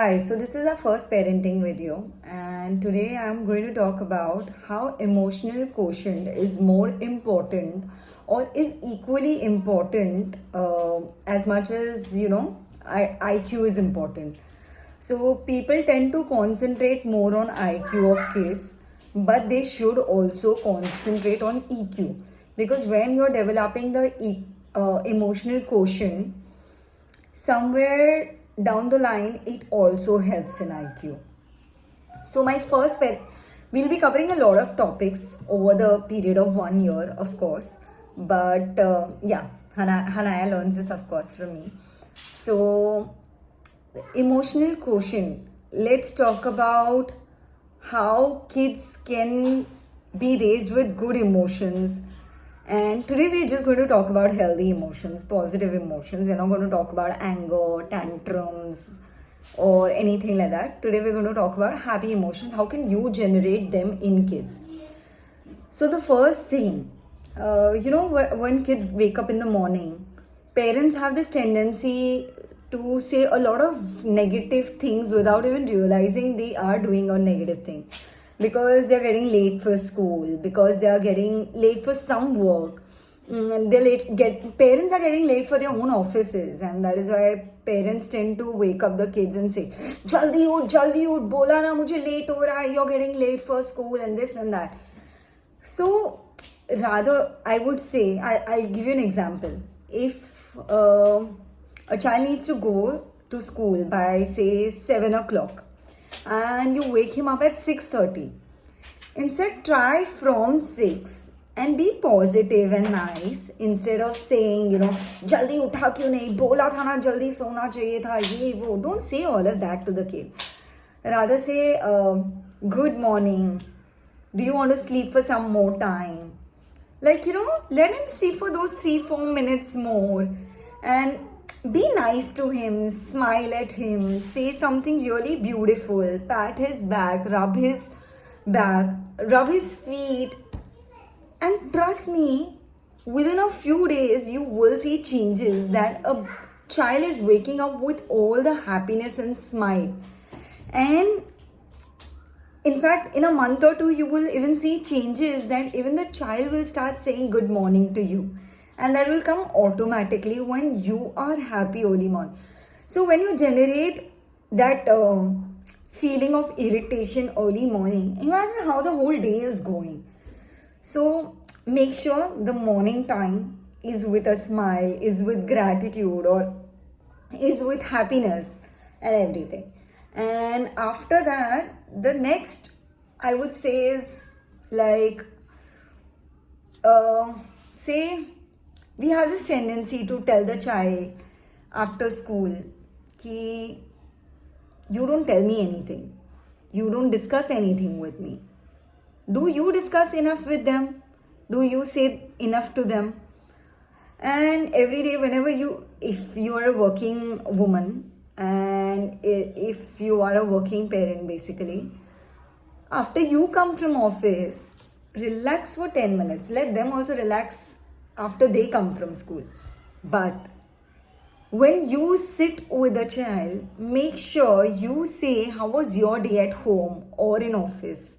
Hi, so this is our first parenting video, and today I'm going to talk about how emotional quotient is more important or is equally important as much as IQ is important. So, people tend to concentrate more on IQ of kids, but they should also concentrate on EQ because when you're developing the emotional quotient, somewhere down the line it also helps in IQ. So my first pet, we'll be covering a lot of topics over the period of 1 year, of course. But yeah, Hanaya learns this, of course, from me. So emotional quotient. Let's talk about how kids can be raised with good emotions. And today we're just going to talk about healthy emotions, positive emotions. We're not going to talk about anger, tantrums, or anything like that. Today we're going to talk about happy emotions. How can you generate them in kids? So the first thing, when kids wake up in the morning, parents have this tendency to say a lot of negative things without even realizing they are doing a negative thing, because they're getting late for school, because they are getting late for some work. Parents are getting late for their own offices, and that is why parents tend to wake up the kids and say, jaldi uth, bola na mujhe late ho raha hai, you're getting late for school, and this and that. So, rather, I would say, I'll give you an example. If a child needs to go to school by, say, 7 o'clock, and you wake him up at 6:30, instead try from 6 and be positive and nice instead of saying, jaldi utha kyun nahi, bola tha na jaldi sona chahiye tha, ye wo. Don't say all of that to the kid. Rather say, good morning, do you want to sleep for some more time? Let him sleep for those 3-4 minutes more, and be nice to him, smile at him, say something really beautiful, pat his back, rub his feet, and trust me, within a few days you will see changes, that a child is waking up with all the happiness and smile. And in fact, in a month or two, you will even see changes that even the child will start saying good morning to you. And that will come automatically when you are happy early morning. So when you generate that feeling of irritation early morning, imagine how the whole day is going. So make sure the morning time is with a smile, is with gratitude, or is with happiness and everything. And after that, the next I would say is like, say, we have this tendency to tell the child after school ki you don't tell me anything, you don't discuss anything with me. Do you discuss enough with them? Do you say enough to them? And every day, if you are a working woman and if you are a working parent, basically, after you come from office, relax for 10 minutes. Let them also relax after they come from school. But when you sit with a child, make sure you say, how was your day at home or in office?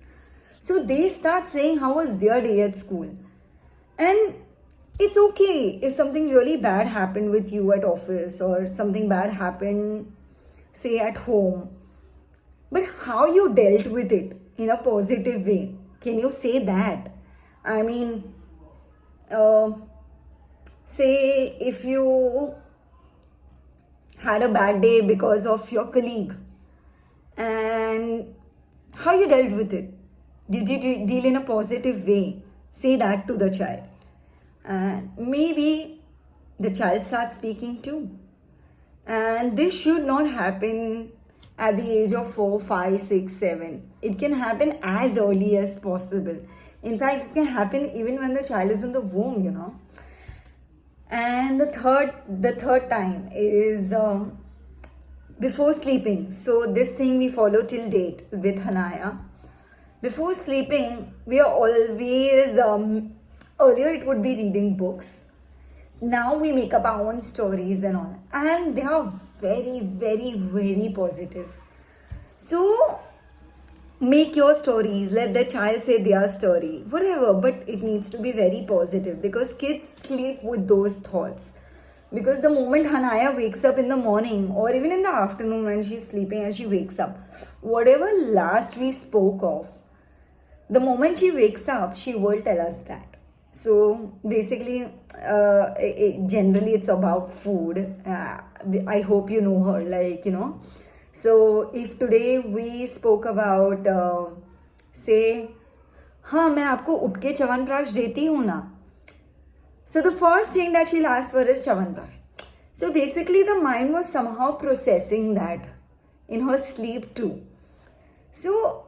So they start saying how was their day at school. And it's okay if something really bad happened with you at office or something bad happened, say, at home. But how you dealt with it in a positive way, can you say that? I mean, say if you had a bad day because of your colleague, and how you dealt with it. Did you deal in a positive way? Say that to the child. And maybe the child starts speaking too. And this should not happen at the age of 4, 5, 6, 7. It can happen as early as possible. In fact, it can happen even when the child is in the womb. And the third time is before sleeping. So this thing we follow till date with Hanaya. Before sleeping, we are always, earlier it would be reading books. Now we make up our own stories and all. And they are very, very, very positive. So make your stories, let the child say their story, whatever, but it needs to be very positive because kids sleep with those thoughts. Because the moment Hanaya wakes up in the morning or even in the afternoon when she's sleeping and she wakes up, whatever last we spoke of, the moment she wakes up, she will tell us that. So basically, generally it's about food. I hope you know her, like, So if today we spoke about, say, हाँ मैं आपको उठ के च्यवनप्राश देती हूँ ना. So the first thing that she'll ask for is chyawanprash. So basically the mind was somehow processing that in her sleep too. So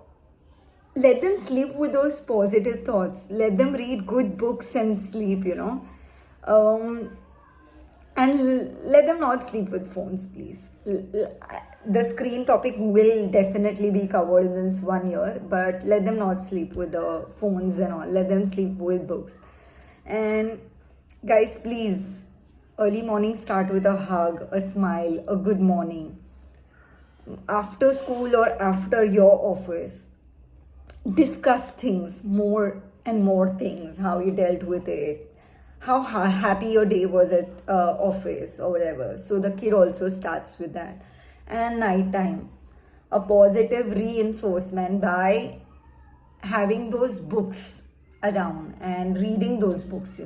let them sleep with those positive thoughts. Let them read good books and sleep, and let them not sleep with phones, please. The screen topic will definitely be covered in this 1 year, but let them not sleep with the phones and all. Let them sleep with books. And guys, please, early morning start with a hug, a smile, a good morning. After school or after your office, discuss things, more and more things, how you dealt with it, how happy your day was at office or whatever. So the kid also starts with that. And nighttime, a positive reinforcement by having those books around and reading those books.